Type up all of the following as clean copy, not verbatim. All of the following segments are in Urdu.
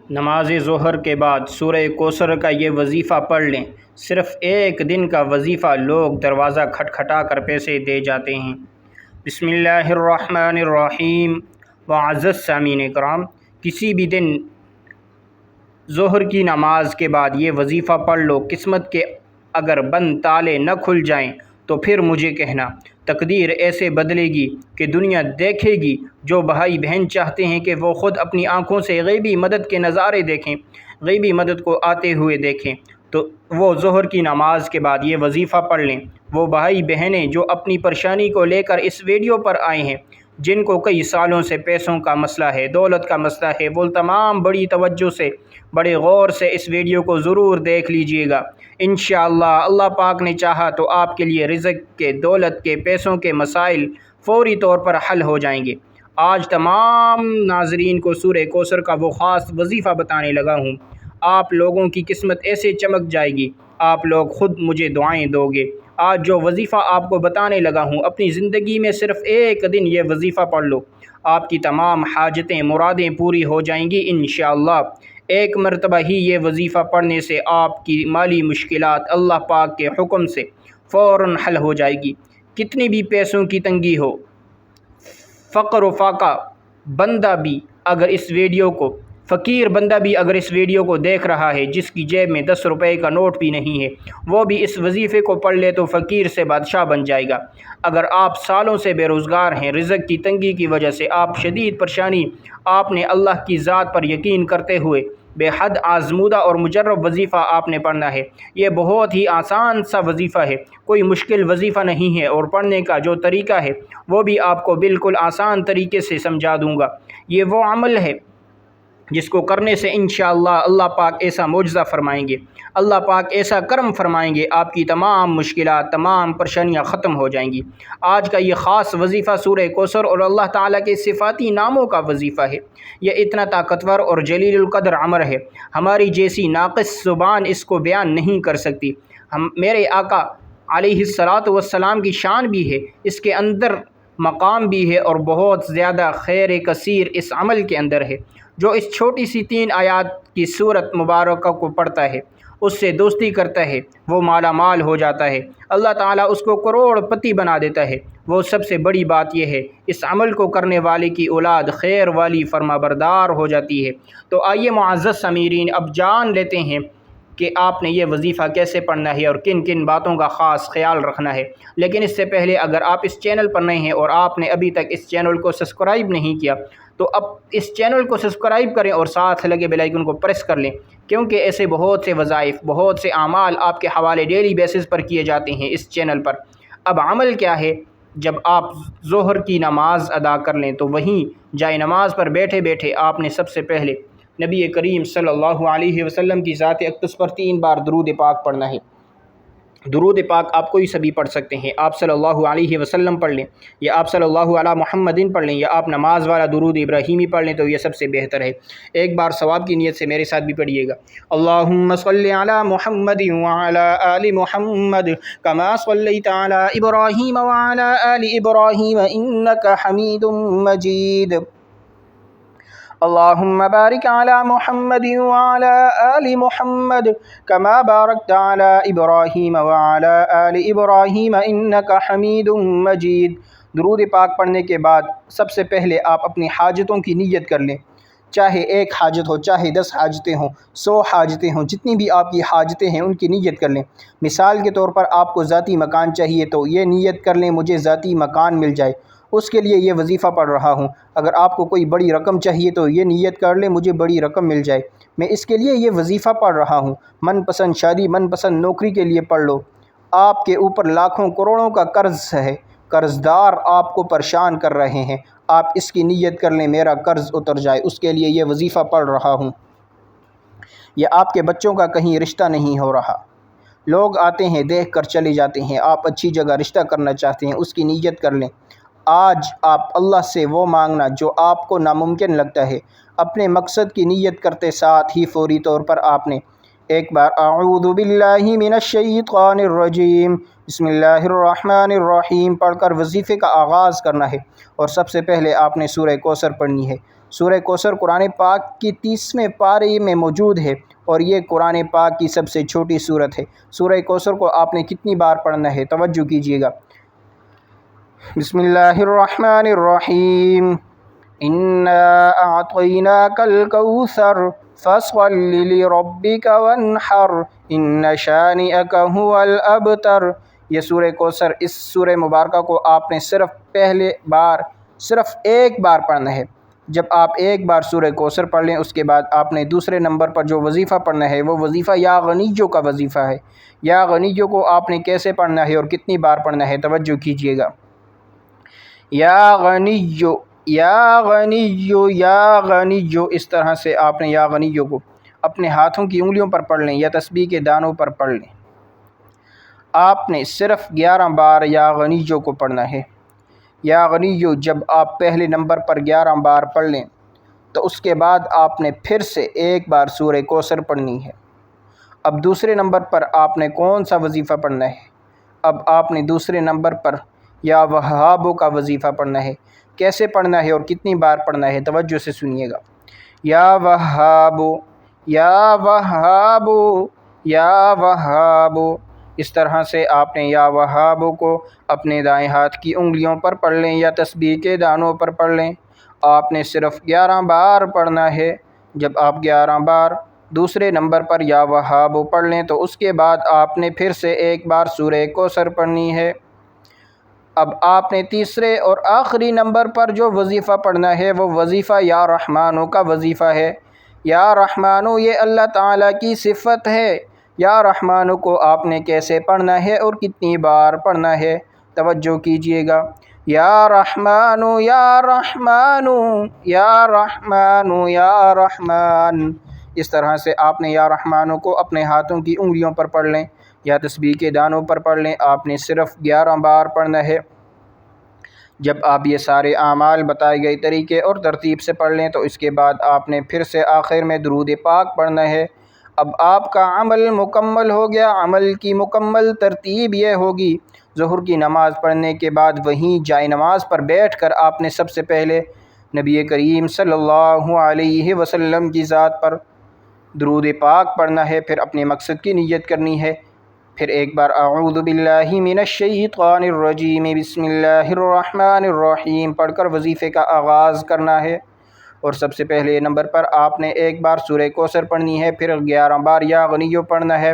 نماز ظہر کے بعد سورہ کوثر کا یہ وظیفہ پڑھ لیں۔ صرف ایک دن کا وظیفہ لوگ دروازہ کھٹکھٹا کر پیسے دے جاتے ہیں۔ بسم اللہ الرحمن الرحیم۔ معزز سامعین کرام، کسی بھی دن ظہر کی نماز کے بعد یہ وظیفہ پڑھ لو۔ قسمت کے اگر بند تالے نہ کھل جائیں تو پھر مجھے کہنا، تقدیر ایسے بدلے گی کہ دنیا دیکھے گی۔ جو بھائی بہن چاہتے ہیں کہ وہ خود اپنی آنکھوں سے غیبی مدد کے نظارے دیکھیں، غیبی مدد کو آتے ہوئے دیکھیں، تو وہ ظہر کی نماز کے بعد یہ وظیفہ پڑھ لیں۔ وہ بھائی بہنیں جو اپنی پریشانی کو لے کر اس ویڈیو پر آئے ہیں، جن کو کئی سالوں سے پیسوں کا مسئلہ ہے، دولت کا مسئلہ ہے، وہ تمام بڑی توجہ سے، بڑے غور سے اس ویڈیو کو ضرور دیکھ لیجئے گا۔ انشاءاللہ اللہ پاک نے چاہا تو آپ کے لیے رزق کے، دولت کے، پیسوں کے مسائل فوری طور پر حل ہو جائیں گے۔ آج تمام ناظرین کو سورہ کوثر کا وہ خاص وظیفہ بتانے لگا ہوں۔ آپ لوگوں کی قسمت ایسے چمک جائے گی، آپ لوگ خود مجھے دعائیں دو گے۔ آج جو وظیفہ آپ کو بتانے لگا ہوں، اپنی زندگی میں صرف ایک دن یہ وظیفہ پڑھ لو، آپ کی تمام حاجتیں، مرادیں پوری ہو جائیں گی انشاءاللہ۔ ایک مرتبہ ہی یہ وظیفہ پڑھنے سے آپ کی مالی مشکلات اللہ پاک کے حکم سے فوراً حل ہو جائے گی۔ کتنی بھی پیسوں کی تنگی ہو، فقر و فاقہ بندہ بھی اگر اس ویڈیو کو، فقیر بندہ بھی اگر اس ویڈیو کو دیکھ رہا ہے، جس کی جیب میں 10 روپے کا نوٹ بھی نہیں ہے، وہ بھی اس وظیفے کو پڑھ لے تو فقیر سے بادشاہ بن جائے گا۔ اگر آپ سالوں سے بے روزگار ہیں، رزق کی تنگی کی وجہ سے آپ شدید پریشانی، آپ نے اللہ کی ذات پر یقین کرتے ہوئے بے حد آزمودہ اور مجرب وظیفہ آپ نے پڑھنا ہے۔ یہ بہت ہی آسان سا وظیفہ ہے، کوئی مشکل وظیفہ نہیں ہے، اور پڑھنے کا جو طریقہ ہے وہ بھی آپ کو بالکل آسان طریقے سے سمجھا دوں گا۔ یہ وہ عمل ہے جس کو کرنے سے انشاءاللہ اللہ پاک ایسا معجزہ فرمائیں گے، اللہ پاک ایسا کرم فرمائیں گے، آپ کی تمام مشکلات، تمام پریشانیاں ختم ہو جائیں گی۔ آج کا یہ خاص وظیفہ سورہ کوثر اور اللہ تعالیٰ کے صفاتی ناموں کا وظیفہ ہے۔ یہ اتنا طاقتور اور جلیل القدر عمل ہے، ہماری جیسی ناقص زبان اس کو بیان نہیں کر سکتی۔ میرے آقا علیہ الصلاۃ والسلام کی شان بھی ہے، اس کے اندر مقام بھی ہے، اور بہت زیادہ خیر کثیر اس عمل کے اندر ہے۔ جو اس چھوٹی سی 3 آیات کی سورت مبارکہ کو پڑھتا ہے، اس سے دوستی کرتا ہے، وہ مالا مال ہو جاتا ہے، اللہ تعالیٰ اس کو کروڑ پتی بنا دیتا ہے۔ وہ سب سے بڑی بات یہ ہے، اس عمل کو کرنے والے کی اولاد خیر والی، فرما بردار ہو جاتی ہے۔ تو آئیے معزز سامعین، اب جان لیتے ہیں کہ آپ نے یہ وظیفہ کیسے پڑھنا ہے اور کن کن باتوں کا خاص خیال رکھنا ہے۔ لیکن اس سے پہلے اگر آپ اس چینل پر نئے ہیں اور آپ نے ابھی تک اس چینل کو سبسکرائب نہیں کیا، تو اب اس چینل کو سبسکرائب کریں اور ساتھ لگے بیل آئیکن کو پریس کر لیں، کیونکہ ایسے بہت سے وظائف، بہت سے اعمال آپ کے حوالے ڈیلی بیسس پر کیے جاتے ہیں اس چینل پر۔ اب عمل کیا ہے؟ جب آپ ظہر کی نماز ادا کر لیں تو وہیں جائے نماز پر بیٹھے بیٹھے آپ نے سب سے پہلے نبی کریم صلی اللہ علیہ وسلم کی ذات اقدس پر 3 بار درود پاک پڑھنا ہے۔ درود پاک آپ کوئی سبھی پڑھ سکتے ہیں، آپ صلی اللہ علیہ وسلم پڑھ لیں، یا آپ صلی اللہ علی محمد پڑھ لیں، یا آپ نماز والا درود ابراہیمی پڑھ لیں، تو یہ سب سے بہتر ہے۔ ایک بار ثواب کی نیت سے میرے ساتھ بھی پڑھیے گا۔ اللہم صلی علی محمد وعلی آل محمد کما صلیت علی ابراہیم وعلی آل ابراہیم انک حمید مجید۔ اللہم بارک علی محمد وعلی آل محمد کما بارکت علی ابراہیم وعلی آل ابراہیم انک حمید مجید۔ درود پاک پڑھنے کے بعد سب سے پہلے آپ اپنی حاجتوں کی نیت کر لیں، چاہے 1 حاجت ہو، چاہے 10 حاجتیں ہوں، 100 حاجتیں ہوں، جتنی بھی آپ کی حاجتیں ہیں ان کی نیت کر لیں۔ مثال کے طور پر آپ کو ذاتی مکان چاہیے تو یہ نیت کر لیں مجھے ذاتی مکان مل جائے، اس کے لیے یہ وظیفہ پڑھ رہا ہوں۔ اگر آپ کو کوئی بڑی رقم چاہیے تو یہ نیت کر لیں مجھے بڑی رقم مل جائے، میں اس کے لیے یہ وظیفہ پڑھ رہا ہوں۔ من پسند شادی، من پسند نوکری کے لیے پڑھ لو۔ آپ کے اوپر لاکھوں کروڑوں کا قرض ہے، قرض دار آپ کو پریشان کر رہے ہیں، آپ اس کی نیت کر لیں میرا قرض اتر جائے، اس کے لیے یہ وظیفہ پڑھ رہا ہوں۔ یا آپ کے بچوں کا کہیں رشتہ نہیں ہو رہا، لوگ آتے ہیں دیکھ کر چلے جاتے ہیں، آپ اچھی جگہ رشتہ کرنا چاہتے ہیں، اس کی نیت کر لیں۔ آج آپ اللہ سے وہ مانگنا جو آپ کو ناممکن لگتا ہے، اپنے مقصد کی نیت کرتے ساتھ ہی فوری طور پر آپ نے ایک بار اعوذ باللہ من الشیطان الرجیم بسم اللہ الرحمن الرحیم پڑھ کر وظیفے کا آغاز کرنا ہے، اور سب سے پہلے آپ نے سورہ کوثر پڑھنی ہے۔ سورہ کوثر قرآن پاک کی 30ویں پارے میں موجود ہے اور یہ قرآن پاک کی سب سے چھوٹی صورت ہے۔ سورہ کوثر کو آپ نے کتنی بار پڑھنا ہے؟ توجہ کیجیے گا۔ بسم اللہ الرحمن الرحیم، اِنَّا أَعْطَيْنَاكَ الْكَوْثَرَ فَصَلِّ لِرَبِّكَ وَانْحَرْ إِنَّ شَانِئَكَ هُوَ الْأَبْتَرُ۔ یہ سورہ کوثر، اس سورہ مبارکہ کو آپ نے صرف ایک بار پڑھنا ہے۔ جب آپ ایک بار سورہ کوثر پڑھ لیں، اس کے بعد آپ نے دوسرے نمبر پر جو وظیفہ پڑھنا ہے وہ وظیفہ یا غنیّو کا وظیفہ ہے۔ یا غنیّو کو آپ نے کیسے پڑھنا ہے اور کتنی بار پڑھنا ہے؟ توجہ کیجیے گا۔ یا غنیّو، یا غنیّو، یا غنیّو، اس طرح سے آپ نے یا غنیّو کو اپنے ہاتھوں کی انگلیوں پر پڑھ لیں یا تسبیح کے دانوں پر پڑھ لیں۔ آپ نے صرف 11 بار یا غنیّو کو پڑھنا ہے۔ یا غنیّو جب آپ پہلے نمبر پر 11 بار پڑھ لیں تو اس کے بعد آپ نے پھر سے ایک بار سورہ کوثر پڑھنی ہے۔ اب دوسرے نمبر پر آپ نے کون سا وظیفہ پڑھنا ہے؟ اب آپ نے دوسرے نمبر پر یا وہابو کا وظیفہ پڑھنا ہے۔ کیسے پڑھنا ہے اور کتنی بار پڑھنا ہے؟ توجہ سے سنیے گا۔ یا وہابو، یا وہابو، یا وہابو، اس طرح سے آپ نے یا وہابو کو اپنے دائیں ہاتھ کی انگلیوں پر پڑھ لیں یا تسبیح کے دانوں پر پڑھ لیں۔ آپ نے صرف 11 بار پڑھنا ہے۔ جب آپ 11 بار دوسرے نمبر پر یا وہابو پڑھ لیں تو اس کے بعد آپ نے پھر سے ایک بار سورہ کوثر پڑھنی ہے۔ اب آپ نے تیسرے اور آخری نمبر پر جو وظیفہ پڑھنا ہے وہ وظیفہ یا رحمانو کا وظیفہ ہے۔ یا رحمانو یہ اللہ تعالیٰ کی صفت ہے۔ یا رحمانو کو آپ نے کیسے پڑھنا ہے اور کتنی بار پڑھنا ہے؟ توجہ کیجیے گا۔ یا رحمانو، یا رحمانو، یا رحمانو، یا رحمان، اس طرح سے آپ نے یا رحمانو کو اپنے ہاتھوں کی انگلیوں پر پڑھ لیں یا تسبیح کے دانوں پر پڑھ لیں۔ آپ نے صرف 11 بار پڑھنا ہے۔ جب آپ یہ سارے اعمال بتائے گئے طریقے اور ترتیب سے پڑھ لیں تو اس کے بعد آپ نے پھر سے آخر میں درود پاک پڑھنا ہے۔ اب آپ کا عمل مکمل ہو گیا۔ عمل کی مکمل ترتیب یہ ہوگی، ظہر کی نماز پڑھنے کے بعد وہیں جائے نماز پر بیٹھ کر آپ نے سب سے پہلے نبی کریم صلی اللہ علیہ وسلم کی ذات پر درود پاک پڑھنا ہے، پھر اپنے مقصد کی نیت کرنی ہے، پھر ایک بار اعوذ باللہ من الشیطان الرجیم بسم اللہ الرحمن الرحیم پڑھ کر وظیفے کا آغاز کرنا ہے۔ اور سب سے پہلے نمبر پر آپ نے ایک بار سورہ کوثر پڑھنی ہے، پھر 11 بار یا غنیّو پڑھنا ہے،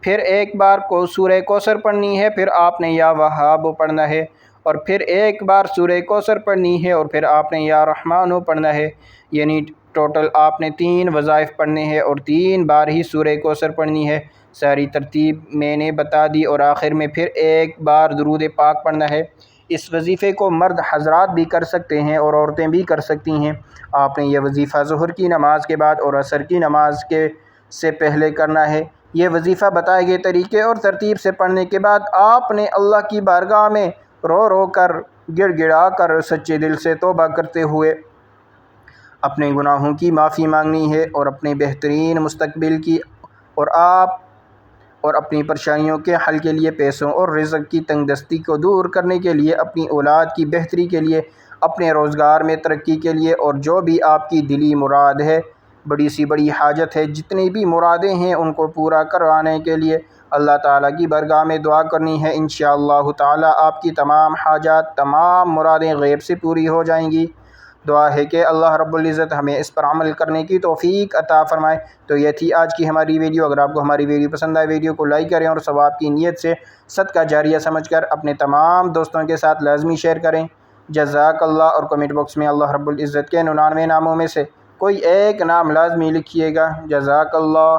پھر ایک بار کو سورہ کوثر پڑھنی ہے، پھر آپ نے یا وہابو پڑھنا ہے، اور پھر ایک بار سورہ کوثر پڑھنی ہے، اور پھر آپ نے یا رحمانو پڑھنا ہے۔ یعنی ٹوٹل آپ نے 3 وظائف پڑھنے ہیں اور 3 بار ہی سورہ کوثر پڑھنی ہے۔ ساری ترتیب میں نے بتا دی، اور آخر میں پھر ایک بار درود پاک پڑھنا ہے۔ اس وظیفے کو مرد حضرات بھی کر سکتے ہیں اور عورتیں بھی کر سکتی ہیں۔ آپ نے یہ وظیفہ ظہر کی نماز کے بعد اور عصر کی نماز سے پہلے کرنا ہے۔ یہ وظیفہ بتائے گئے طریقے اور ترتیب سے پڑھنے کے بعد آپ نے اللہ کی بارگاہ میں رو رو کر، گڑ گڑا کر، سچے دل سے توبہ کرتے ہوئے اپنے گناہوں کی معافی مانگنی ہے، اور اپنے بہترین مستقبل کی اور اپنی پریشانیوں کے حل کے لیے، پیسوں اور رزق کی تنگ دستی کو دور کرنے کے لیے، اپنی اولاد کی بہتری کے لیے، اپنے روزگار میں ترقی کے لیے، اور جو بھی آپ کی دلی مراد ہے، بڑی سی بڑی حاجت ہے، جتنی بھی مرادیں ہیں ان کو پورا کروانے کے لیے اللہ تعالیٰ کی بارگاہ میں دعا کرنی ہے۔ انشاءاللہ تعالیٰ آپ کی تمام حاجات، تمام مرادیں غیب سے پوری ہو جائیں گی۔ دعا ہے کہ اللہ رب العزت ہمیں اس پر عمل کرنے کی توفیق عطا فرمائے۔ تو یہ تھی آج کی ہماری ویڈیو۔ اگر آپ کو ہماری ویڈیو پسند آئے، ویڈیو کو لائک کریں اور ثواب کی نیت سے صدقہ جاریہ سمجھ کر اپنے تمام دوستوں کے ساتھ لازمی شیئر کریں۔ جزاک اللہ، اور کمنٹ باکس میں اللہ رب العزت کے 99 ناموں میں سے کوئی ایک نام لازمی لکھیے گا۔ جزاک اللہ۔